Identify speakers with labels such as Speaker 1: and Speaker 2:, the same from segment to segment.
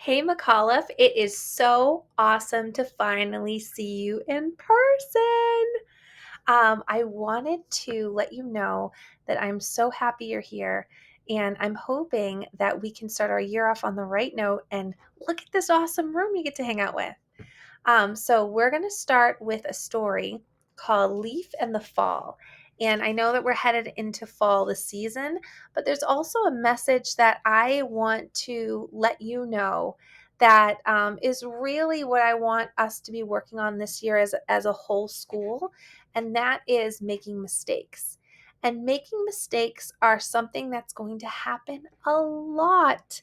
Speaker 1: Hey, McAuliffe, it is so awesome to finally see you in person. I wanted to let you know that I'm so happy you're here, and I'm hoping that we can start our year off on the right note and look at this awesome room you get to hang out with. So we're going to start with a story called Leif and the Fall. And I know that we're headed into fall this season, but there's also a message that I want to let you know that is really what I want us to be working on this year as a whole school, and that is making mistakes. And making mistakes are something that's going to happen a lot.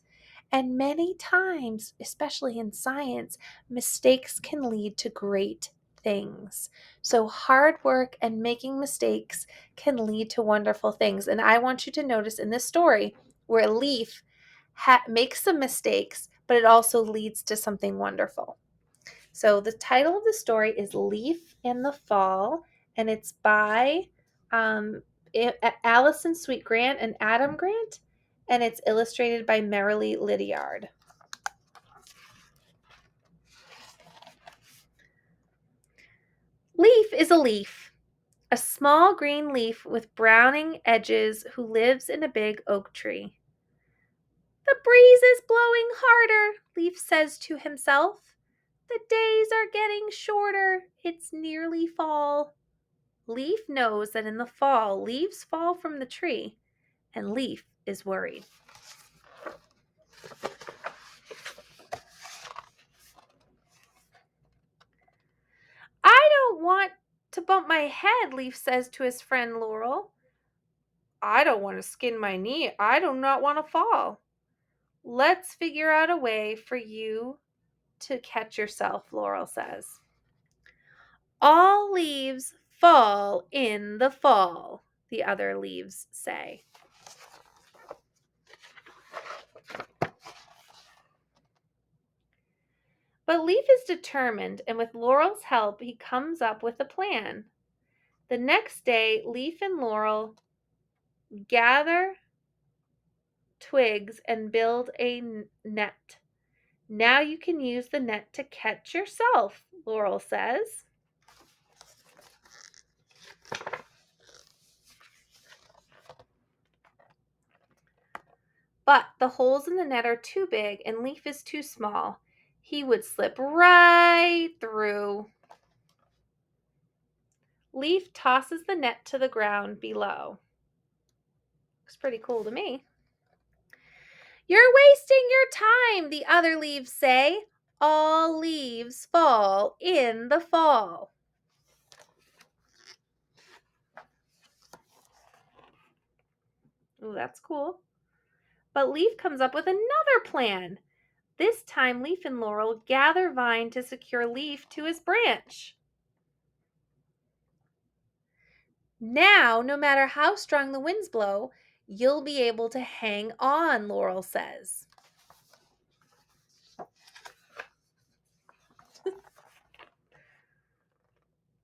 Speaker 1: And many times, especially in science, mistakes can lead to great things. So, hard work and making mistakes can lead to wonderful things. And I want you to notice in this story where Leif makes some mistakes, but it also leads to something wonderful. So, the title of the story is Leif in the Fall, and it's by um, Allison Sweet Grant and Adam Grant, and it's illustrated by Merrily Lydiard. Leif is a leaf, a small green leaf with browning edges who lives in a big oak tree. The breeze is blowing harder, Leif says to himself. The days are getting shorter. It's nearly fall. Leif knows that in the fall, leaves fall from the tree, and Leif is worried. I don't want to bump my head, Leif says to his friend Laurel. I don't want to skin my knee. I do not want to fall. Let's figure out a way for you to catch yourself, Laurel says. All leaves fall in the fall, the other leaves say. But Leif is determined, and with Laurel's help, he comes up with a plan. The next day, Leif and Laurel gather twigs and build a net. Now you can use the net to catch yourself, Laurel says. But the holes in the net are too big and Leif is too small. He would slip right through. Leif tosses the net to the ground below. Looks pretty cool to me. You're wasting your time, the other leaves say. All leaves fall in the fall. Ooh, that's cool. But Leif comes up with another plan. This time, Leif and Laurel gather vine to secure Leif to his branch. Now, no matter how strong the winds blow, you'll be able to hang on, Laurel says.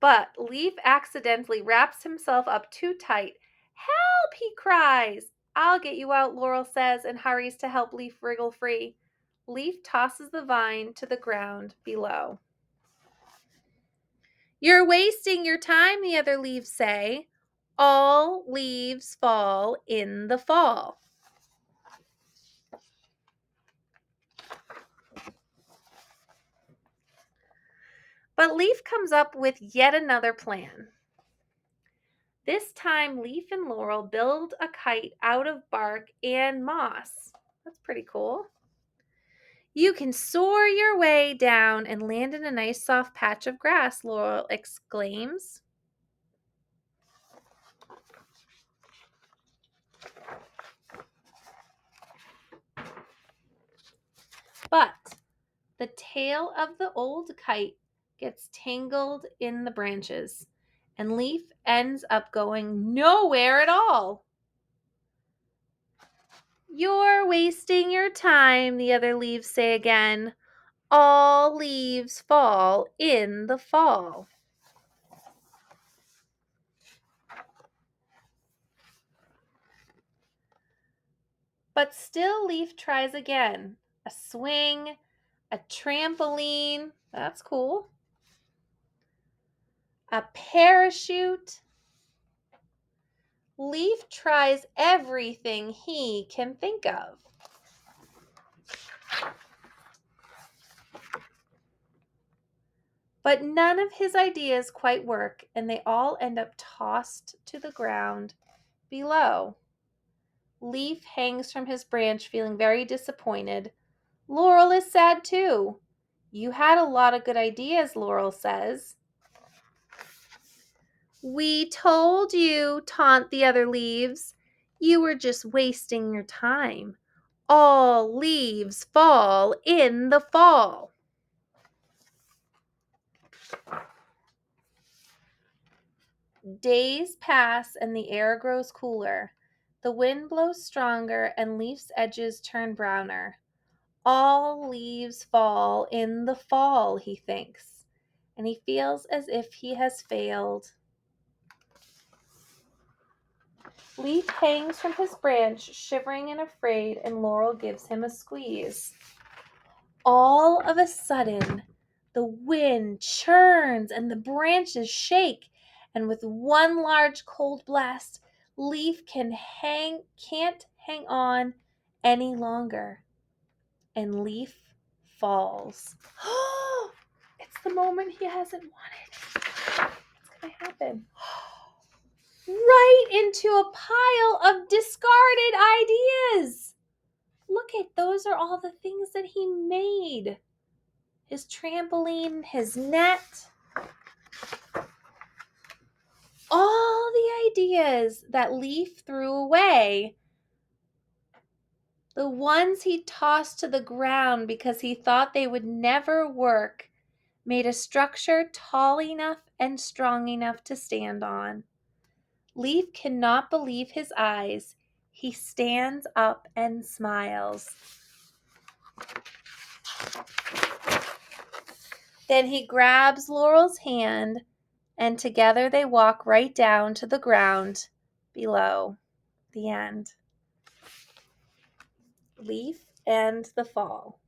Speaker 1: But Leif accidentally wraps himself up too tight. Help, he cries. I'll get you out, Laurel says, and hurries to help Leif wriggle free. Leif tosses the vine to the ground below. You're wasting your time, the other leaves say. All leaves fall in the fall. But Leif comes up with yet another plan. This time, Leif and Laurel build a kite out of bark and moss. That's pretty cool. You can soar your way down and land in a nice soft patch of grass, Laurel exclaims. But the tail of the old kite gets tangled in the branches, and Leif ends up going nowhere at all. You're wasting your time, the other leaves say again. All leaves fall in the fall. But still Leif tries again. A swing, a trampoline. That's cool. A parachute. Leif tries everything he can think of. But none of his ideas quite work, and they all end up tossed to the ground below. Leif hangs from his branch, feeling very disappointed. Laurel is sad too. You had a lot of good ideas, Laurel says. We told you, taunt the other leaves. You were just wasting your time. All leaves fall in the fall. Days pass and the air grows cooler. The wind blows stronger and Leif's edges turn browner. All leaves fall in the fall, he thinks, and he feels as if he has failed. Leif hangs from his branch, shivering and afraid, and Laurel gives him a squeeze. All of a sudden, the wind churns and the branches shake, and with one large cold blast, Leif can't hang on any longer, and Leif falls. It's the moment he hasn't wanted. What's going to happen? Right into a pile of discarded ideas. Look at those are all the things that he made. His trampoline, his net. All the ideas that Leif threw away. The ones he tossed to the ground because he thought they would never work, made a structure tall enough and strong enough to stand on. Leif cannot believe his eyes. He stands up and smiles. Then he grabs Laurel's hand, and together they walk right down to the ground below. The end. Leif and the fall.